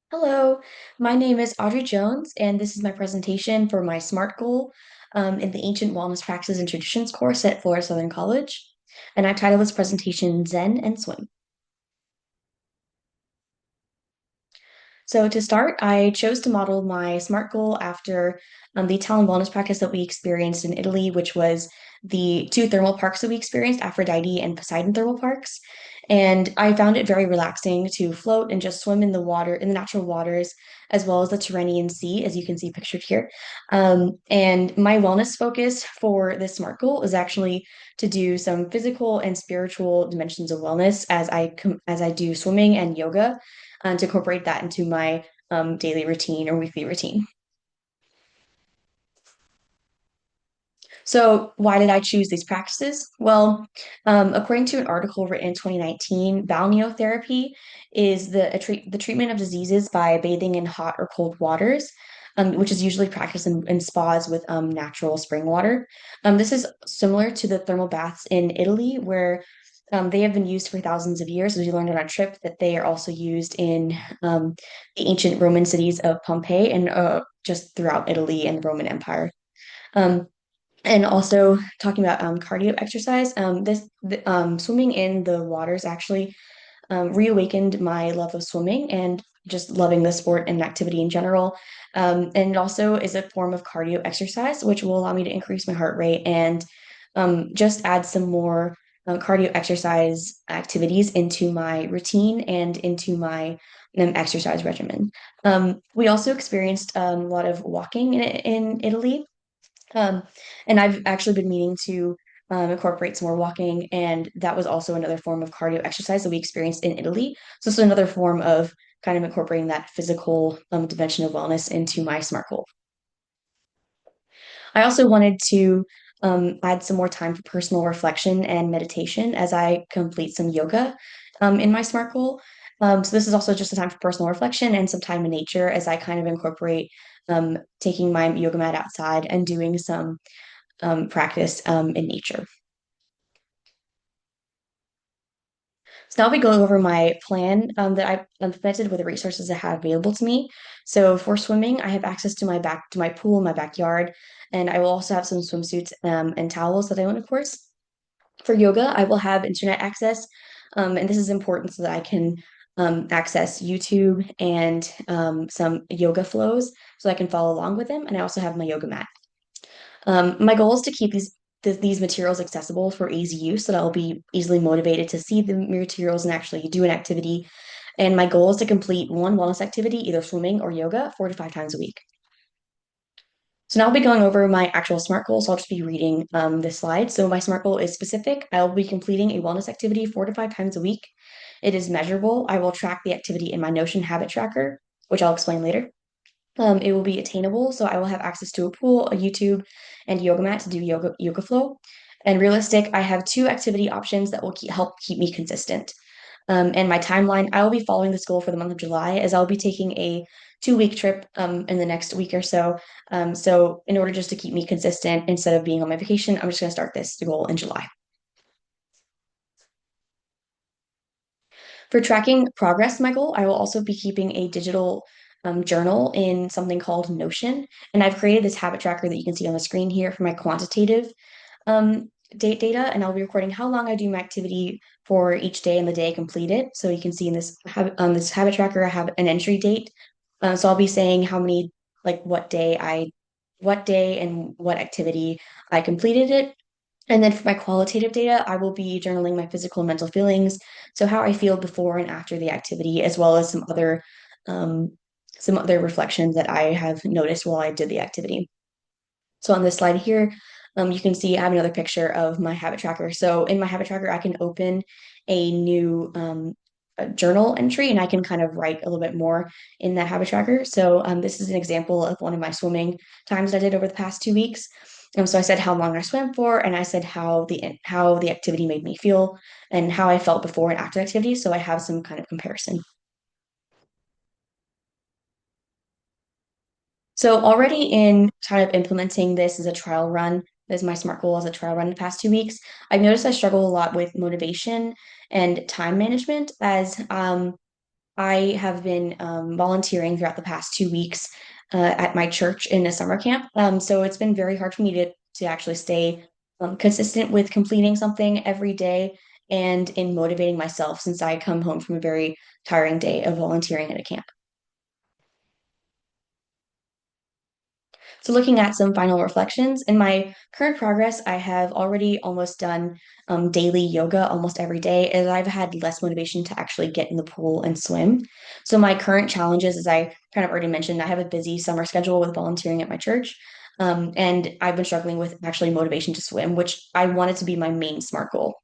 Hello, my name is Audrey Jones, and this is my presentation for my SMART goal in the Ancient Wellness Practices and Traditions course at Florida Southern College. And I titled this presentation Zen and Swim. So to start, I chose to model my SMART goal after the Italian wellness practice that we experienced in Italy, which was the two thermal parks that we experienced, Aphrodite and Poseidon thermal parks. And I found it very relaxing to float and just swim in the water, in the natural waters, as well as the Tyrrhenian Sea, as you can see pictured here. And my wellness focus for this SMART goal is actually to do some physical and spiritual dimensions of wellness as I do swimming and yoga and to incorporate that into my daily routine or weekly routine. So, why did I choose these practices? Well, according to an article written in 2019, balneotherapy is the treatment of diseases by bathing in hot or cold waters, which is usually practiced in spas with natural spring water. This is similar to the thermal baths in Italy, where they have been used for thousands of years. As we learned on our trip, that they are also used in the ancient Roman cities of Pompeii and just throughout Italy and the Roman Empire. Um, and also talking about cardio exercise, swimming in the waters actually reawakened my love of swimming and just loving the sport and activity in general. And it also is a form of cardio exercise, which will allow me to increase my heart rate and just add some more cardio exercise activities into my routine and into my exercise regimen. We also experienced a lot of walking in Italy. Um, and I've actually been meaning to incorporate some more walking, and that was also another form of cardio exercise that we experienced in Italy. So it's another form of kind of incorporating that physical dimension of wellness into my SMART goal. I also wanted to add some more time for personal reflection and meditation as I complete some yoga in my SMART goal. So this is also just a time for personal reflection and some time in nature as I kind of incorporate taking my yoga mat outside and doing some practice in nature. So now I'll be going over my plan that I've implemented with the resources I have available to me. So for swimming, I have access to my pool in my backyard, and I will also have some swimsuits and towels that I own, of course. For yoga, I will have internet access, and this is important so that I can access YouTube and some yoga flows so I can follow along with them. And I also have my yoga mat. My goal is to keep these materials accessible for easy use so that I'll be easily motivated to see the materials and actually do an activity. And my goal is to complete one wellness activity, either swimming or yoga, 4 to 5 times a week. So now I'll be going over my actual SMART goal. So I'll just be reading this slide. So my SMART goal is specific. I'll be completing a wellness activity 4 to 5 times a week. It is measurable. I will track the activity in my Notion habit tracker, which I'll explain later. It will be attainable, so I will have access to a pool, a YouTube, and yoga mat to do yoga flow. And realistic, I have two activity options that will help keep me consistent. And my timeline, I will be following this goal for the month of July as I'll be taking a 2 week trip in the next week or so. So in order just to keep me consistent instead of being on my vacation, I'm just going to start this goal in July. For tracking progress, my goal, I will also be keeping a digital journal in something called Notion. And I've created this habit tracker that you can see on the screen here for my quantitative data. And I'll be recording how long I do my activity for each day and the day I complete it. So you can see in this habit tracker, I have an entry date. So I'll be saying how many, like what day and what activity I completed it. And then for my qualitative data, I will be journaling my physical and mental feelings. So how I feel before and after the activity, as well as um, some other reflections that I have noticed while I did the activity. So on this slide here, you can see I have another picture of my habit tracker. So in my habit tracker, I can open a new a journal entry and I can kind of write a little bit more in that habit tracker. So this is an example of one of my swimming times that I did over the past 2 weeks. So I said how long I swam for, and I said how the activity made me feel and how I felt before and after activity. So I have some kind of comparison. So already in kind of implementing this as a trial run, as my SMART goal as a trial run the past 2 weeks, I've noticed I struggle a lot with motivation and time management as I have been volunteering throughout the past 2 weeks at my church in a summer camp. So it's been very hard for me to actually stay consistent with completing something every day and in motivating myself since I come home from a very tiring day of volunteering at a camp. So, looking at some final reflections, in my current progress, I have already almost done daily yoga almost every day, as I've had less motivation to actually get in the pool and swim. So, my current challenges, as I kind of already mentioned, I have a busy summer schedule with volunteering at my church. And I've been struggling with actually motivation to swim, which I wanted to be my main SMART goal.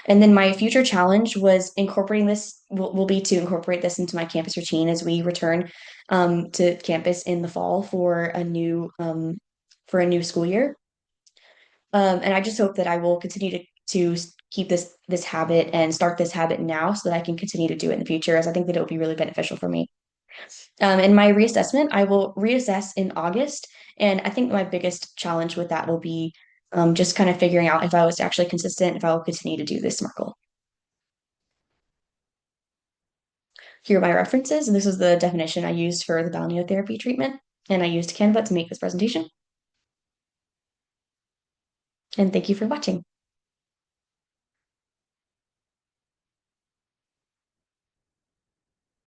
And then my future challenge was incorporating this, will be to incorporate this into my campus routine as we return to campus in the fall for a new school year. And I just hope that I will continue to keep this habit and start this habit now so that I can continue to do it in the future, as I think that it will be really beneficial for me. In my reassessment, I will reassess in August, and I think my biggest challenge with that will be just kind of figuring out if I was actually consistent, if I will continue to do this SMART goal. Here are my references, and this is the definition I used for the balneotherapy treatment, and I used Canva to make this presentation. And thank you for watching.